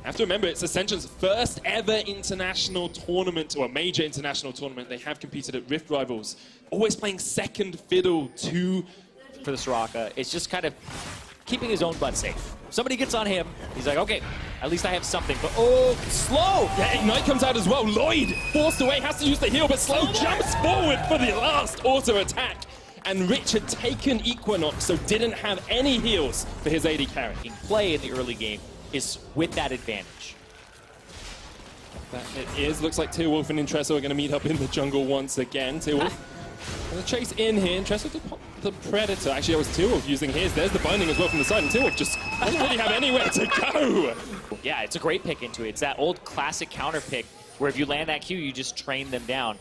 have to remember, it's Ascension's first ever international tournament, or a major international tournament. They have competed at Rift Rivals, always playing second fiddle to... For the Soraka, it's just kind of keeping his own butt safe. Somebody gets on him, he's like, okay, at least I have something, but oh, slow! Yeah, Ignite comes out as well. Lloyd, forced away, has to use the heal, but Slow jumps forward for the last auto attack. And Rich had taken Equinox, so didn't have any heals for his AD carry. Play in the early game is with that advantage. That it is. Looks like Tearwolf and Intresso are going to meet up in the jungle once again. Tearwolf going to chase in here. Intresso did pop the Predator. Actually, that was Tearwolf using his. There's the binding as well from the side, and Tearwolf just doesn't really have anywhere to go. Yeah, it's a great pick into it. It's that old classic counter pick where if you land that Q, you just train them down.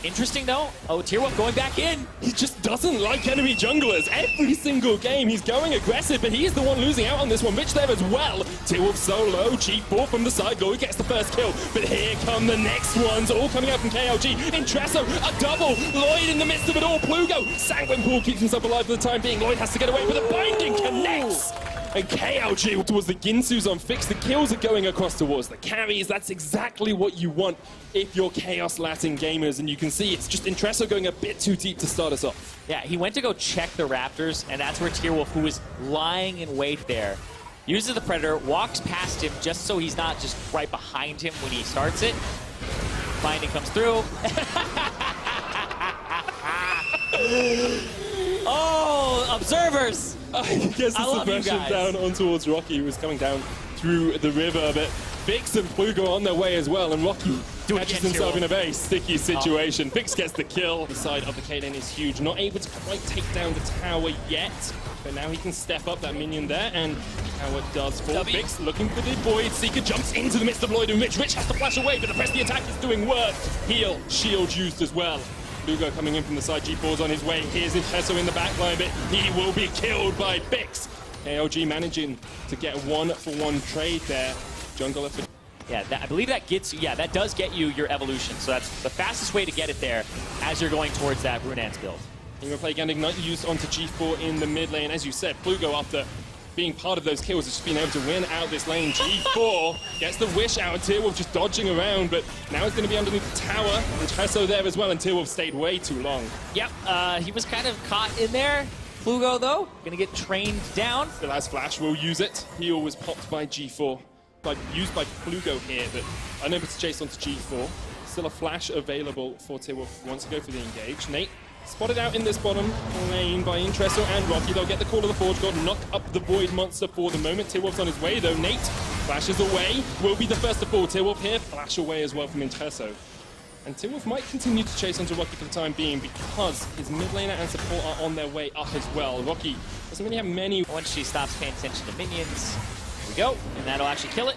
Interesting though. Oh, Tearwolf going back in. He just doesn't like enemy junglers. Every single game he's going aggressive, but he's the one losing out on this one. Rich there as well. Tearwolf solo, G4 from the side, Lloyd gets the first kill. But here come the next ones, all coming out from KLG. Intresso, a double. Lloyd in the midst of it all. Plugo, Sanguine Pool keeps himself alive for the time being. Lloyd has to get away with a binding, connects. And KLG towards the Ginsu's on Fix. The kills are going across towards the carries. That's exactly what you want if you're Chaos Latin gamers. And you can see it's just Intresso going a bit too deep to start us off. Yeah, he went to go check the Raptors, and that's where Tearwolf, who was lying in wait there, uses the Predator, walks past him just so he's not just right behind him when he starts it. Binding comes through. Oh, observers! I guess the suppression down on towards Rocky, who was coming down through the river, but Fix and Plugo on their way as well, and Rocky catches himself in a very sticky situation. Fix gets the kill. The side of the Kaden is huge, not able to quite take down the tower yet, but now he can step up that minion there, and tower does fall. Fix looking for the void. Seeker jumps into the midst of Lloyd and Rich. Rich has to flash away, but the press the attack is doing work. Heal, shield used as well. Lugo coming in from the side, G4's on his way. Here's Intresso in the backline, but he will be killed by Fix. KLG managing to get a 1-for-1 trade there. Jungle effort. Yeah, I believe that gets you, yeah, that does get you your evolution. So that's the fastest way to get it there as you're going towards that Runance build. You're going to play again, Ignite used onto G4 in the mid lane. As you said, Plugo after being part of those kills has just been able to win out this lane. G4 gets the wish out. Tearwolf just dodging around, but now it's going to be underneath the tower. Intresso there as well, and Tearwolf stayed way too long. Yep, he was kind of caught in there. Plugo, though, going to get trained down. The last flash will use it. Heal was popped by G4. Used by Plugo here, but unable to chase onto G4. Still a flash available for Tearwolf. Wants to go for the engage. Nate spotted out in this bottom lane by Intresso and Rocky. They'll get the call of the Forge God, knock up the Void Monster for the moment. Tearwolf's on his way though. Nate flashes away, will be the first to fall. Tearwolf here, flash away as well from Intresso. And Tearwolf might continue to chase onto Rocky for the time being because his mid laner and support are on their way up as well. Rocky doesn't really have many. Once she stops paying attention to minions, here we go, and that'll actually kill it.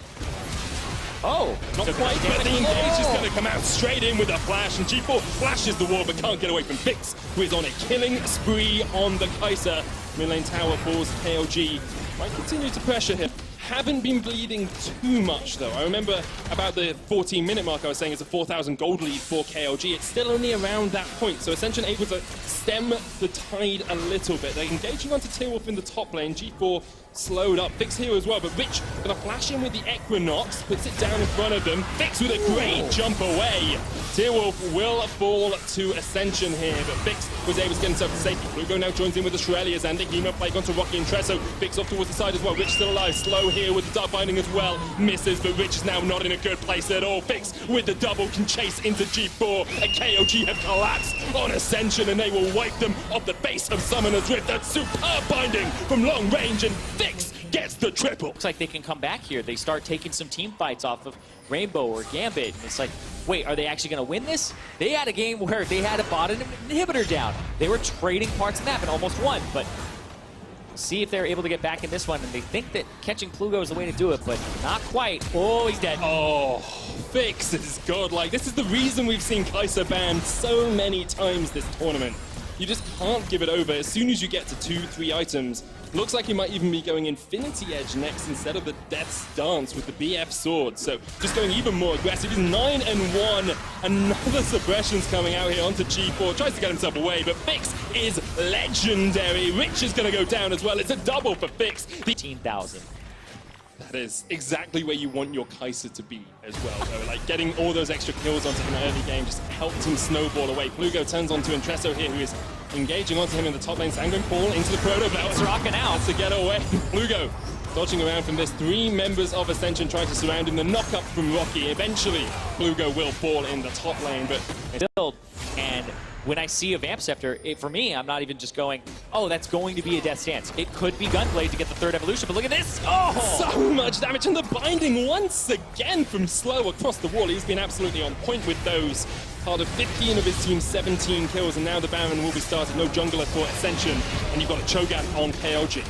Oh, not quite, but the engage is going to come out straight in with a flash, and G4 flashes the wall but can't get away from Fix, who is on a killing spree on the Kai'Sa. Mid lane tower falls. KLG might continue to pressure him. Haven't been bleeding too much though. I remember about the 14-minute mark I was saying it's a 4,000 gold lead for KLG. It's still only around that point, so Ascension able to stem the tide a little bit. They're engaging onto Tearwolf in the top lane. G4 slowed up. Fix here as well, but Rich gonna flash in with the Equinox, puts it down in front of them. Fix with a great jump away. Tearwolf will fall to Ascension here, but Fix was able to get himself to safety. Plugo now joins in with the Shurelias and the Hema play onto Rocky and Intresso. Fix off towards the side as well. Rich still alive. Slow here with the Dark Binding as well. Misses, but Rich is now not in a good place at all. Fix with the double can chase into G4, and KLG have collapsed on Ascension, and they will wipe them off the face of Summoner's Rift. That superb binding from long range, and Fix gets the triple. Looks like they can come back here. They start taking some team fights off of Rainbow or Gambit. And it's like, wait, are they actually going to win this? They had a game where they had a bot and inhibitor down. They were trading parts of the map and almost won, but see if they're able to get back in this one. And they think that catching Plugo is the way to do it, but not quite. Oh, he's dead. Oh, Fix is godlike. This is the reason we've seen Kai'Sa banned so many times this tournament. You just can't give it over. As soon as you get to 2-3 items, looks like he might even be going Infinity Edge next instead of the Death's Dance with the BF sword. So just going even more aggressive. He's 9-1. Another suppression's coming out here onto G4. Tries to get himself away, but Fix is legendary. Rich is going to go down as well. It's a double for Fix. 15,000. That is exactly where you want your Kai'Sa to be as well, though. Like, getting all those extra kills onto him in the early game just helped him snowball away. Plugo turns onto Entresso here, who is engaging onto him in the top lane. Sanguine Paul into the Proto Belt. It's rocking out. To get away. Plugo dodging around from this. 3 members of Ascension trying to surround him. The knock-up from Rocky. Eventually, Plugo will fall in the top lane, but... Build, and when I see a Vamp Scepter, for me, I'm not even just going, oh, that's going to be a Death Stance. It could be Gunblade to get the 3rd evolution, but look at this! Oh! So much damage, and the binding once again from Slow across the wall. He's been absolutely on point with those. Part of 15 of his team's 17 kills, and now the Baron will be started. No jungler for Ascension, and you've got a Cho'Gath on KLG.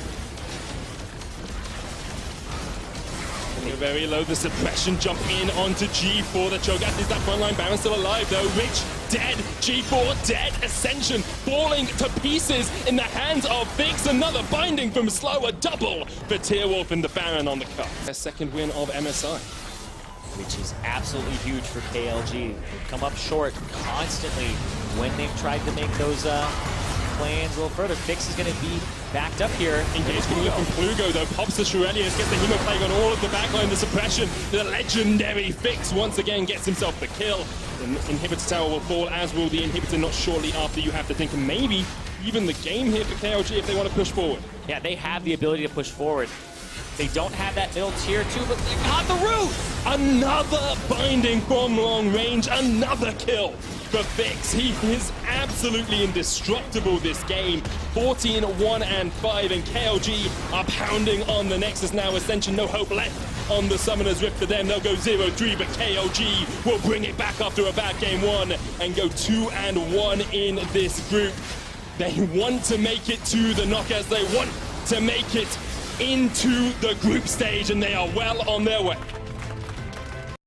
Very low, the suppression jump in onto G4. The Cho'Gath is that frontline Baron still alive though. Rich dead, G4 dead, Ascension falling to pieces in the hands of Vix. Another binding from Slow, a double for Tearwolf and the Baron on the cut. A second win of MSI. Which is absolutely huge for KLG. They've come up short constantly when they've tried to make those plans a little further. Vix is going to be backed up here. Engagement from Plugo though, pops the Shurelius, gets the Hemoplague on all of the backline, the suppression. The legendary Vix once again gets himself the kill. The inhibitor tower will fall, as will the inhibitor not shortly after. You have to think maybe even the game here for KLG if they want to push forward. Yeah, they have the ability to push forward. They don't have that middle tier 2, but they got the root! Another binding from long range, another kill for Vix. He is absolutely indestructible this game. 14, 1, and 5, and KLG are pounding on the Nexus now. Ascension, no hope left on the Summoner's Rift for them. They'll go 0-3, but KLG will bring it back after a bad game 1 and go 2-1 in this group. They want to make it to the knockouts. They want to make it into the group stage, and they are well on their way.